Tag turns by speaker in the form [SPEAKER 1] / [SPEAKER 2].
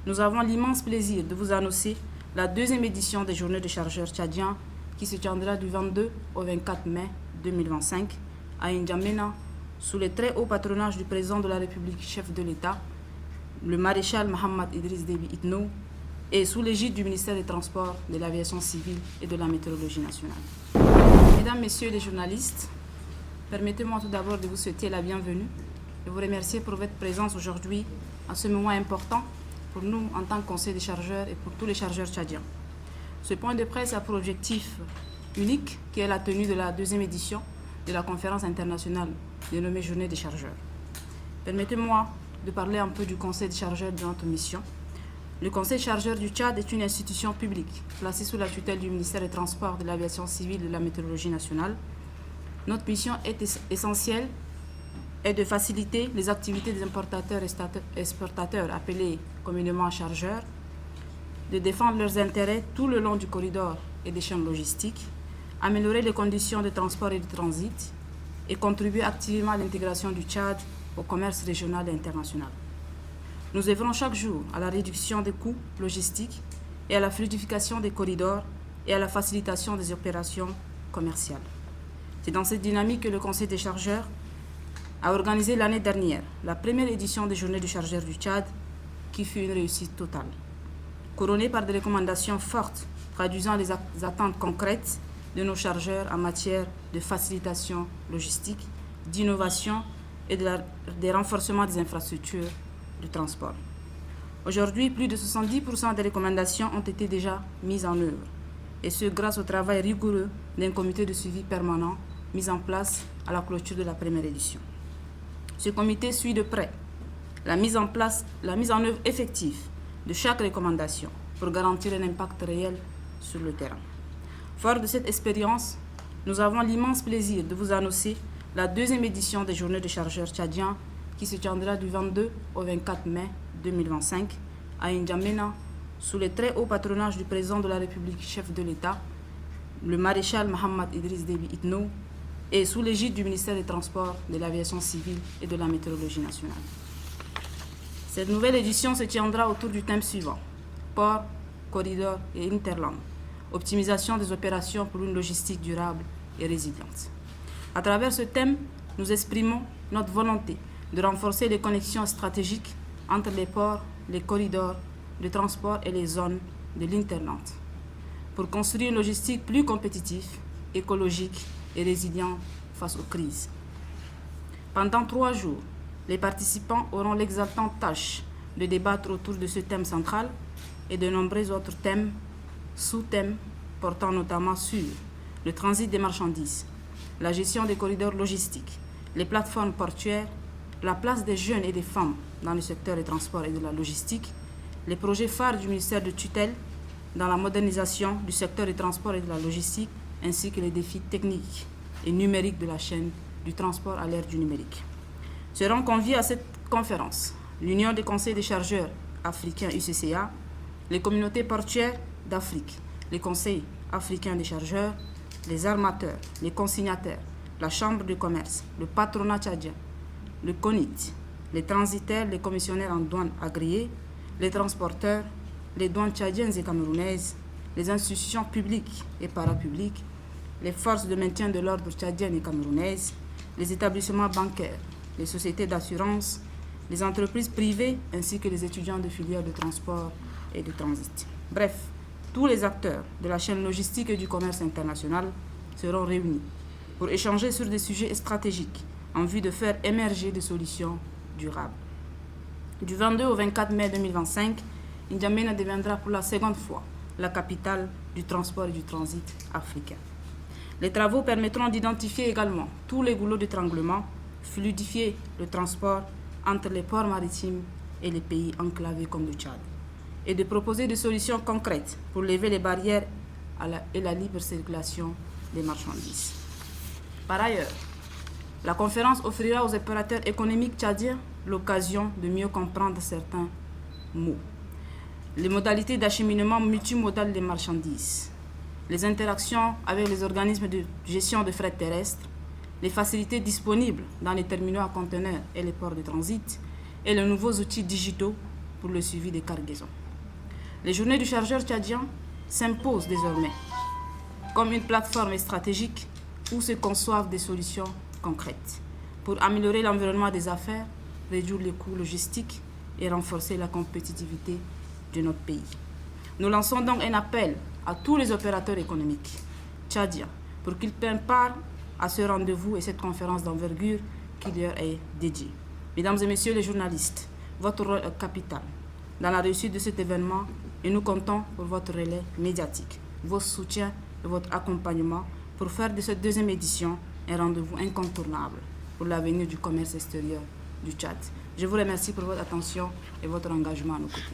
[SPEAKER 1] nous avons l'immense plaisir de vous annoncer la deuxième édition des Journées des chargeurs tchadiens qui se tiendra du 22 au 24 mai 2025 à N'Djamena, sous le très haut patronage du président de la République, chef de l'État, le maréchal Mohamed Idriss Déby Itno, et sous l'égide du ministère des Transports, de l'Aviation civile et de la Météorologie nationale. Mesdames, Messieurs les journalistes, permettez-moi tout d'abord de vous souhaiter la bienvenue et vous remercier pour votre présence aujourd'hui à ce moment important pour nous en tant que Conseil des chargeurs et pour tous les chargeurs tchadiens. Ce point de presse a pour objectif unique qui est la tenue de la deuxième édition de la conférence internationale dénommée Journée des chargeurs. Permettez-moi de parler un peu du Conseil des chargeurs de notre mission. Le Conseil des chargeurs du Tchad est une institution publique placée sous la tutelle du ministère des Transports, de l'Aviation civile et de la Météorologie nationale. Notre mission est essentielle et de faciliter les activités des importateurs et exportateurs appelés communément chargeurs, de défendre leurs intérêts tout le long du corridor et des chaînes logistiques, améliorer les conditions de transport et de transit et contribuer activement à l'intégration du Tchad au commerce régional et international. Nous œuvrons chaque jour à la réduction des coûts logistiques et à la fluidification des corridors et à la facilitation des opérations commerciales. C'est dans cette dynamique que le Conseil des chargeurs a organisé l'année dernière la première édition des Journées du chargeur du Tchad, qui fut une réussite totale. Couronnée par des recommandations fortes traduisant les attentes concrètes de nos chargeurs en matière de facilitation logistique, d'innovation et des renforcements des infrastructures de transport. Aujourd'hui, plus de 70% des recommandations ont été déjà mises en œuvre, et ce grâce au travail rigoureux d'un comité de suivi permanent mis en place à la clôture de la première édition. Ce comité suit de près la mise en œuvre effective de chaque recommandation pour garantir un impact réel sur le terrain. Fort de cette expérience, nous avons l'immense plaisir de vous annoncer la deuxième édition des Journées des chargeurs tchadiens qui se tiendra du 22 au 24 mai 2025 à N'Djamena, sous le très haut patronage du président de la République, chef de l'État, le maréchal Mohamed Idriss Déby Itno, et sous l'égide du ministère des Transports, de l'Aviation civile et de la Météorologie nationale. Cette nouvelle édition se tiendra autour du thème suivant: port, corridor et interland, optimisation des opérations pour une logistique durable et résiliente. À travers ce thème, nous exprimons notre volonté de renforcer les connexions stratégiques entre les ports, les corridors de transport et les zones de l'interland, pour construire une logistique plus compétitive, écologique et résiliente face aux crises. Pendant 3 jours, les participants auront l'exaltante tâche de débattre autour de ce thème central et de nombreux autres thèmes, sous-thèmes, portant notamment sur le transit des marchandises, la gestion des corridors logistiques, les plateformes portuaires, la place des jeunes et des femmes dans le secteur des transports et de la logistique, les projets phares du ministère de tutelle dans la modernisation du secteur des transports et de la logistique, ainsi que les défis techniques et numériques de la chaîne du transport à l'ère du numérique. Seront conviés à cette conférence l'Union des conseils des chargeurs africains UCCA, les communautés portuaires d'Afrique, les conseils africains des chargeurs, les armateurs, les consignataires, la Chambre de commerce, le patronat tchadien, le CONIT, les transitaires, les commissionnaires en douane agréés, les transporteurs, les douanes tchadiennes et camerounaises, les institutions publiques et parapubliques, les forces de maintien de l'ordre tchadiennes et camerounaises, les établissements bancaires, les sociétés d'assurance, les entreprises privées ainsi que les étudiants de filières de transport et de transit. Bref, tous les acteurs de la chaîne logistique et du commerce international seront réunis pour échanger sur des sujets stratégiques en vue de faire émerger des solutions durables. Du 22 au 24 mai 2025, N'Djamena deviendra pour la seconde fois la capitale du transport et du transit africain. Les travaux permettront d'identifier également tous les goulots d'étranglement, fluidifier le transport entre les ports maritimes et les pays enclavés comme le Tchad, et de proposer des solutions concrètes pour lever les barrières et la libre circulation des marchandises. Par ailleurs, la conférence offrira aux opérateurs économiques tchadiens l'occasion de mieux comprendre certains mots. Les modalités d'acheminement multimodal des marchandises, les interactions avec les organismes de gestion de fret terrestre, les facilités disponibles dans les terminaux à conteneurs et les ports de transit, et les nouveaux outils digitaux pour le suivi des cargaisons. Les journées du chargeur tchadien s'imposent désormais comme une plateforme stratégique où se conçoivent des solutions concrètes pour améliorer l'environnement des affaires, réduire les coûts logistiques et renforcer la compétitivité de notre pays. Nous lançons donc un appel à tous les opérateurs économiques tchadiens pour qu'ils prennent part à ce rendez-vous et cette conférence d'envergure qui leur est dédiée. Mesdames et messieurs les journalistes, votre rôle est capital dans la réussite de cet événement et nous comptons pour votre relais médiatique, votre soutien et votre accompagnement pour faire de cette deuxième édition un rendez-vous incontournable pour l'avenir du commerce extérieur du Tchad. Je vous remercie pour votre attention et votre engagement à nos côtés.